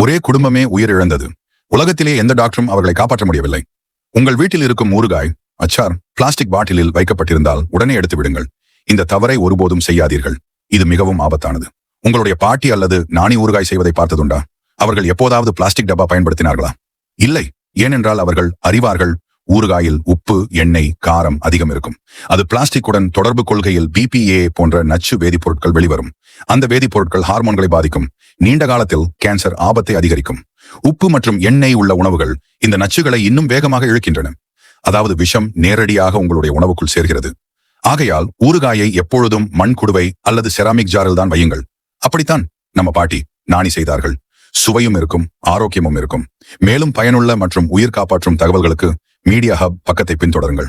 ஒரே குடும்பமே உயிரிழந்தது. உலகத்திலே எந்த டாக்டரும் அவர்களை காப்பாற்ற முடியவில்லை. உங்கள் வீட்டில் இருக்கும் ஊறுகாய், அச்சார் பிளாஸ்டிக் பாட்டிலில் வைக்கப்பட்டிருந்தால் உடனே எடுத்து விடுங்கள். இந்த தவறை ஒருபோதும் செய்யாதீர்கள். இது மிகவும் ஆபத்தானது. உங்களுடைய பாட்டி அல்லது நாணி ஊறுகாய் செய்வதை பார்த்ததுண்டா? அவர்கள் எப்போதாவது பிளாஸ்டிக் டப்பா பயன்படுத்தினார்களா? இல்லை. ஏனென்றால் அவர்கள் அறிவார்கள், ஊறுகாயில் உப்பு, எண்ணெய், காரம் அதிகம் இருக்கும். அது பிளாஸ்டிக்குடன் தொடர்பு கொள்கையில் BPA போன்ற நச்சு வேதிப்பொருட்கள் வெளிவரும். அந்த வேதிப்பொருட்கள் ஹார்மோன்களை பாதிக்கும். நீண்ட காலத்தில் கேன்சர் ஆபத்தை அதிகரிக்கும். உப்பு மற்றும் எண்ணெய் உள்ள உணவுகள் இந்த நச்சுகளை இன்னும் வேகமாக இழுக்கின்றன. அதாவது விஷம் நேரடியாக உங்களுடைய உணவுக்குள் சேர்கிறது. ஆகையால் ஊறுகாயை எப்பொழுதும் மண் குடுவை அல்லது செராமிக் ஜாரில் தான் வையுங்கள். அப்படித்தான் நம்ம பாட்டி நாணி செய்தார்கள். சுவையும் இருக்கும், ஆரோக்கியமும் இருக்கும். மேலும் பயனுள்ள மற்றும் உயிர் காப்பாற்றும் தகவல்களுக்கு மீடியா ஹப் பக்கத்தை பின்தொடருங்கள்.